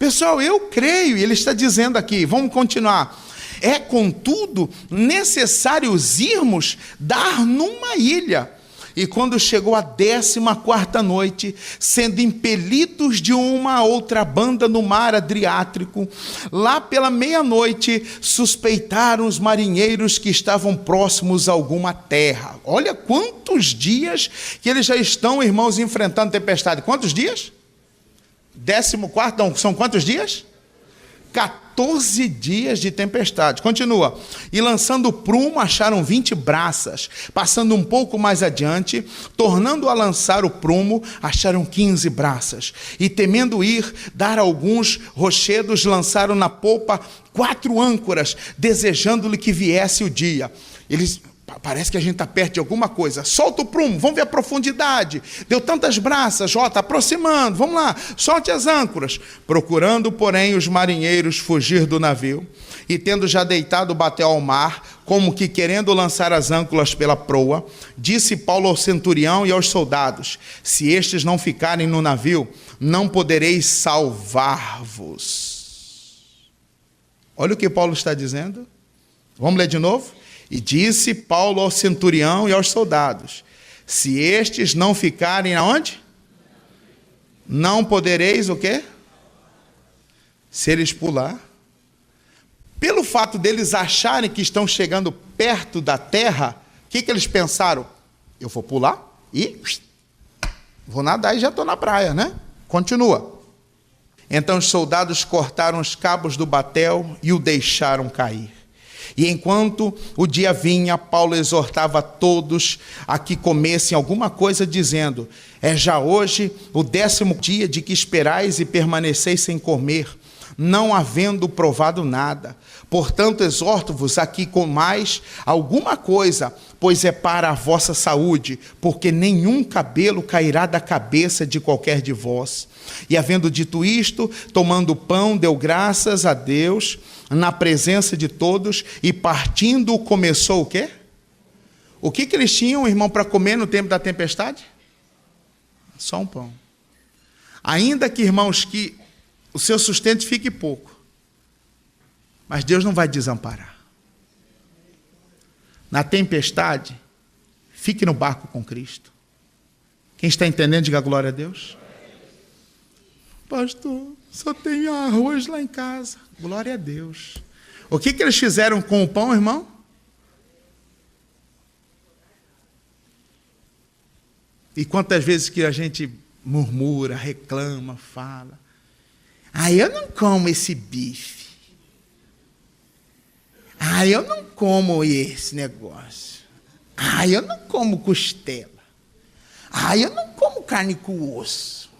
Pessoal, eu creio. E ele está dizendo aqui, vamos continuar. É, contudo, necessário irmos dar numa ilha. E quando chegou a 14ª noite, sendo impelidos de uma outra banda no mar Adriático, lá pela meia-noite, suspeitaram os marinheiros que estavam próximos a alguma terra. Olha quantos dias que eles já estão, irmãos, enfrentando tempestade. Quantos dias? 14º, não, são quantos dias? 14 dias de tempestade. Continua. E lançando o prumo, acharam 20 braças. Passando um pouco mais adiante, tornando a lançar o prumo, acharam 15 braças. E temendo ir, dar alguns rochedos, lançaram na popa 4 âncoras, desejando-lhe que viesse o dia. Eles... Parece que a gente está perto de alguma coisa. Solta o prumo, vamos ver a profundidade. Deu tantas braças, ó, está aproximando, vamos lá, solte as âncoras. Procurando, porém, os marinheiros fugir do navio, e tendo já deitado o batel ao mar, como que querendo lançar as âncoras pela proa, disse Paulo ao centurião e aos soldados: se estes não ficarem no navio, não podereis salvar-vos. Olha o que Paulo está dizendo. Vamos ler de novo? E disse Paulo ao centurião e aos soldados: se estes não ficarem aonde? Não podereis o quê? Se eles pular. Pelo fato deles acharem que estão chegando perto da terra, o que eles pensaram? Eu vou pular e vou nadar e já estou na praia, né? Continua. Então os soldados cortaram os cabos do batel e o deixaram cair. E enquanto o dia vinha, Paulo exortava a todos a que comessem alguma coisa, dizendo: é já hoje o 10º dia de que esperais e permaneceis sem comer, não havendo provado nada. Portanto, exorto-vos a que comais alguma coisa, pois é para a vossa saúde, porque nenhum cabelo cairá da cabeça de qualquer de vós. E havendo dito isto, tomando o pão, deu graças a Deus na presença de todos, e partindo começou o quê? O que eles tinham, irmão, para comer no tempo da tempestade? Só um pão. Ainda que, irmãos, que o seu sustento fique pouco, mas Deus não vai desamparar. Na tempestade, fique no barco com Cristo. Quem está entendendo, diga glória a Deus. Pastor, só tem arroz lá em casa. Glória a Deus. O que eles fizeram com o pão, irmão? E quantas vezes que a gente murmura, reclama, fala: ah, eu não como esse bife. Ah, eu não como esse negócio. Ah, eu não como costela. Ah, eu não como carne com osso.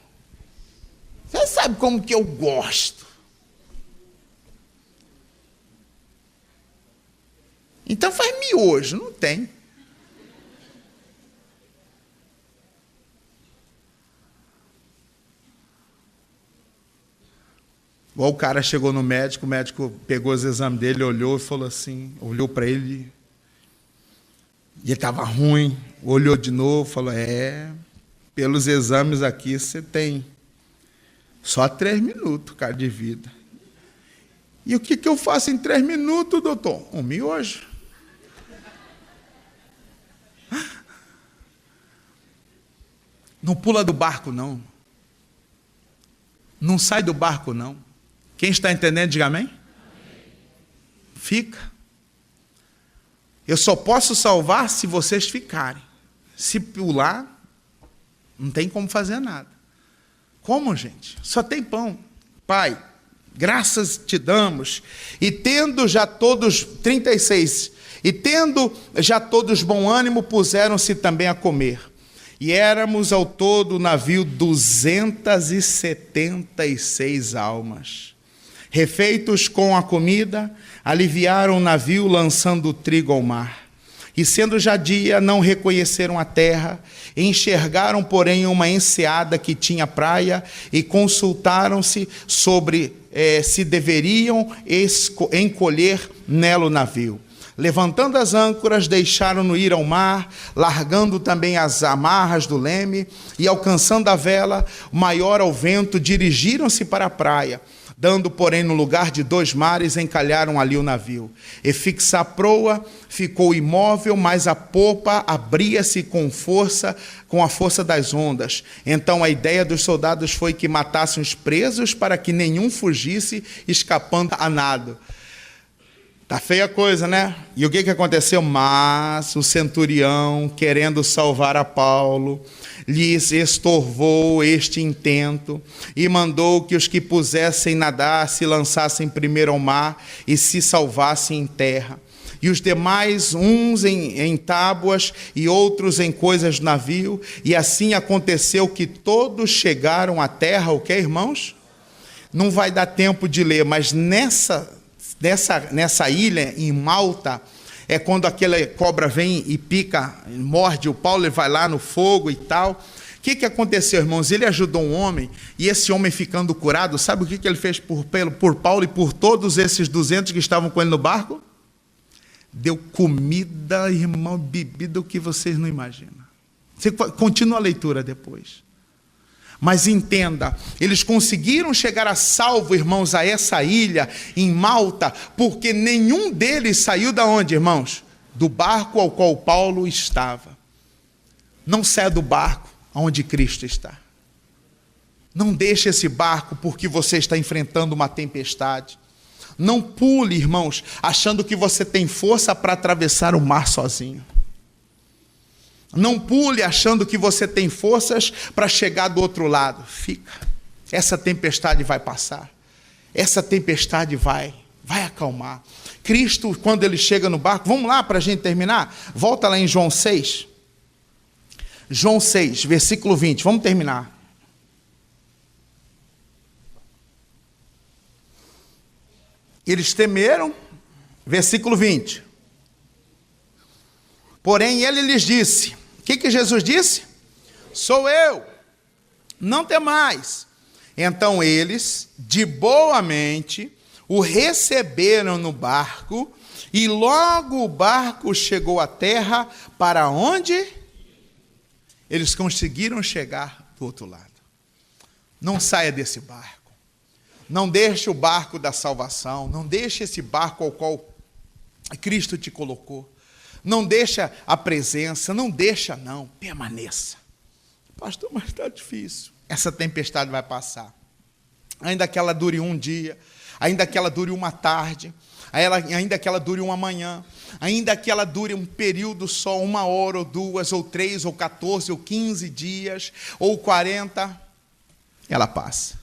Você sabe como que eu gosto. Então faz miojo. Não tem. Igual o cara chegou no médico, o médico pegou os exames dele, olhou e falou assim, olhou para ele, e ele estava ruim, olhou de novo, falou, pelos exames aqui você tem só 3 minutos, cara, de vida. E o que eu faço em 3 minutos, doutor? Um miojo. Não pula do barco, não. Não sai do barco, não. Quem está entendendo, diga amém. Fica. Eu só posso salvar se vocês ficarem. Se pular, não tem como fazer nada. Como, gente? Só tem pão. Pai, graças te damos. E tendo já todos, 36, e tendo já todos bom ânimo, puseram-se também a comer. E éramos ao todo o navio 276 almas. Refeitos com a comida, aliviaram o navio, lançando o trigo ao mar. E sendo já dia, não reconheceram a terra, enxergaram, porém, uma enseada que tinha praia, e consultaram-se sobre se deveriam encolher nela o navio. Levantando as âncoras, deixaram-no ir ao mar, largando também as amarras do leme, e alcançando a vela, maior ao vento, dirigiram-se para a praia. Dando, porém, no lugar de 2 mares, encalharam ali o navio. E fixa a proa, ficou imóvel, mas a popa abria-se com a força das ondas. Então a ideia dos soldados foi que matassem os presos para que nenhum fugisse, escapando a nado. Tá feia a coisa, né? E o que aconteceu? Mas o centurião, querendo salvar a Paulo, lhes estorvou este intento e mandou que os que pusessem nadar se lançassem primeiro ao mar e se salvassem em terra. E os demais, uns em tábuas e outros em coisas do navio. E assim aconteceu que todos chegaram à terra. O que, irmãos? Não vai dar tempo de ler, mas nessa ilha, em Malta, é quando aquela cobra vem e pica, morde o Paulo, ele vai lá no fogo e tal. O que aconteceu, irmãos? Ele ajudou um homem, e esse homem ficando curado, sabe o que ele fez por Paulo e por todos esses 200 que estavam com ele no barco? Deu comida, irmão, bebida, o que vocês não imaginam. Você continua a leitura depois. Mas entenda, eles conseguiram chegar a salvo, irmãos, a essa ilha, em Malta, porque nenhum deles saiu da onde, irmãos? Do barco ao qual Paulo estava. Não saia do barco onde Cristo está. Não deixe esse barco porque você está enfrentando uma tempestade. Não pule, irmãos, achando que você tem força para atravessar o mar sozinho. Não pule achando que você tem forças para chegar do outro lado. Fica. Essa tempestade vai passar. Essa tempestade vai acalmar. Cristo, quando ele chega no barco, vamos lá para a gente terminar? Volta lá em João 6. João 6, versículo 20. Vamos terminar. Eles temeram, versículo 20. Porém, ele lhes disse, o que Jesus disse? Sou eu, não temais. Então eles, de boa mente, o receberam no barco, e logo o barco chegou à terra, para onde? Eles conseguiram chegar do outro lado. Não saia desse barco. Não deixe o barco da salvação, não deixe esse barco ao qual Cristo te colocou. Não deixa a presença, não, permaneça. Pastor, mas está difícil. Essa tempestade vai passar. Ainda que ela dure um dia, ainda que ela dure uma tarde, ainda que ela dure uma manhã, ainda que ela dure um período só, 1 hora, ou 2, ou 3, ou 14, ou 15 dias, ou 40, ela passa.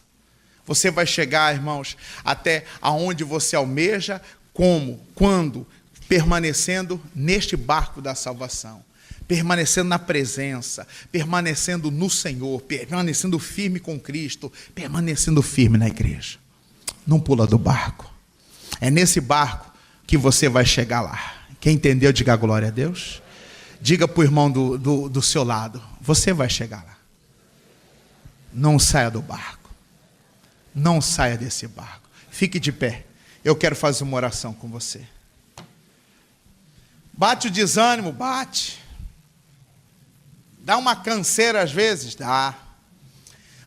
Você vai chegar, irmãos, até aonde você almeja, como, quando? Permanecendo neste barco da salvação, permanecendo na presença, permanecendo no Senhor, permanecendo firme com Cristo, permanecendo firme na igreja. Não pula do barco. É nesse barco que você vai chegar lá. Quem entendeu, diga glória a Deus. Diga para o irmão do seu lado: você vai chegar lá. Não saia do barco. Não saia desse barco. Fique de pé. Eu quero fazer uma oração com você. Bate o desânimo? Bate. Dá uma canseira às vezes? Dá.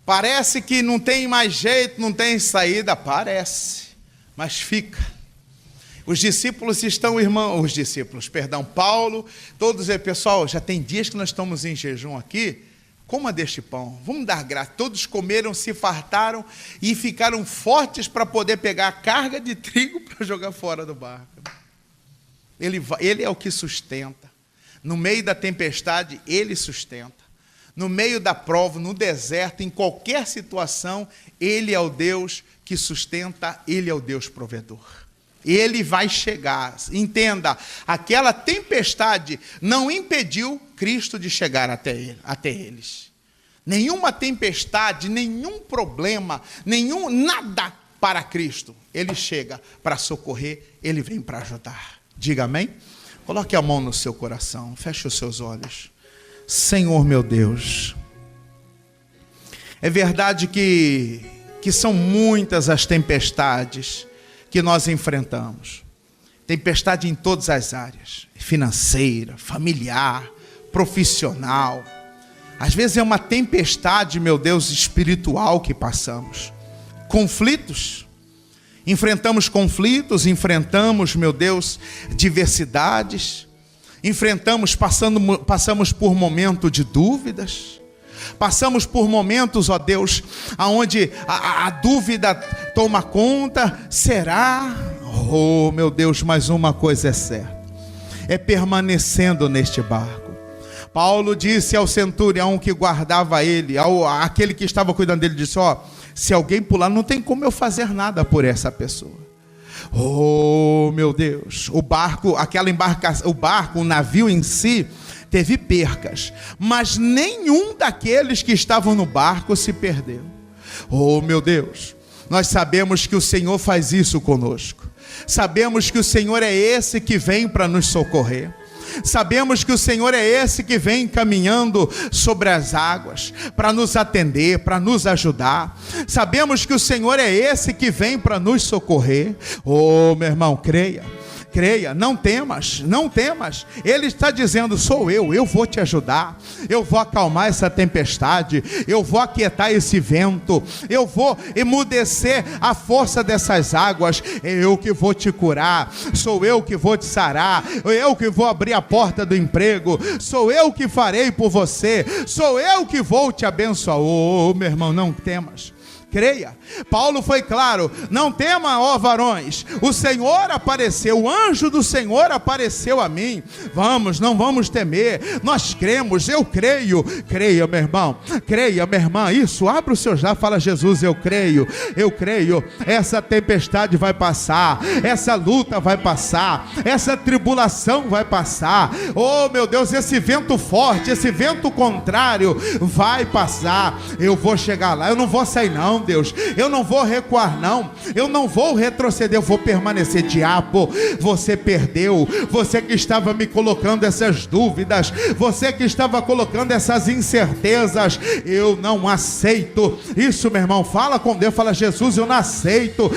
Parece que não tem mais jeito, não tem saída? Parece. Mas fica. Os discípulos Paulo, todos, pessoal, já tem dias que nós estamos em jejum aqui, coma deste pão, vamos dar graça. Todos comeram, se fartaram e ficaram fortes para poder pegar a carga de trigo para jogar fora do barco. Ele é o que sustenta. No meio da tempestade, Ele sustenta. No meio da prova, no deserto, em qualquer situação, Ele é o Deus que sustenta, Ele é o Deus provedor. Ele vai chegar. Entenda, aquela tempestade não impediu Cristo de chegar até eles. Nenhuma tempestade, nenhum problema, nada para Cristo. Ele chega para socorrer, Ele vem para ajudar. Diga amém? Coloque a mão no seu coração, feche os seus olhos. Senhor meu Deus, é verdade que são muitas as tempestades que nós enfrentamos. Tempestade em todas as áreas, financeira, familiar, profissional. Às vezes é uma tempestade, meu Deus, espiritual que passamos. Conflitos. Enfrentamos conflitos, enfrentamos, meu Deus, diversidades. Passamos por momentos de dúvidas. Passamos por momentos, ó Deus, onde a dúvida toma conta. Será? Oh, meu Deus, mas uma coisa é certa: é permanecendo neste barco. Paulo disse ao centurião que guardava ele, aquele que estava cuidando dele, disse: ó, se alguém pular, não tem como eu fazer nada por essa pessoa. Oh, meu Deus, o barco, o navio em si teve percas, mas nenhum daqueles que estavam no barco se perdeu. Oh, meu Deus, nós sabemos que o Senhor faz isso conosco. Sabemos que o Senhor é esse que vem para nos socorrer. Sabemos que o Senhor é esse que vem caminhando sobre as águas para nos atender, para nos ajudar. Sabemos que o Senhor é esse que vem para nos socorrer. Oh, meu irmão, creia. Creia, não temas, não temas. Ele está dizendo: sou eu vou te ajudar. Eu vou acalmar essa tempestade. Eu vou aquietar esse vento. Eu vou emudecer a força dessas águas. É eu que vou te curar. Sou eu que vou te sarar. Eu que vou abrir a porta do emprego. Sou eu que farei por você. Sou eu que vou te abençoar. Oh, meu irmão, não temas. Creia. Paulo foi claro: não tema, ó varões, o Senhor apareceu, o anjo do Senhor apareceu a mim. Não vamos temer, nós cremos, eu creio. Creia, meu irmão, creia, minha irmã. Isso, abre os seus lábios, fala: Jesus, eu creio, essa tempestade vai passar, essa luta vai passar, essa tribulação vai passar. Oh, meu Deus, esse vento forte, esse vento contrário vai passar. Eu vou chegar lá, eu não vou sair não, Deus, eu não vou recuar não, eu não vou retroceder, eu vou permanecer. Diabo, você perdeu, você que estava me colocando essas dúvidas, você que estava colocando essas incertezas, eu não aceito isso, meu irmão. Fala com Deus, fala: Jesus, eu não aceito,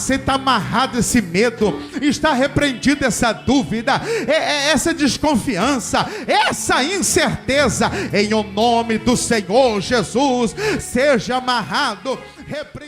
está amarrado esse medo, está repreendido essa dúvida, essa desconfiança, essa incerteza, em o nome do Senhor Jesus, seja amarrado, repreendido.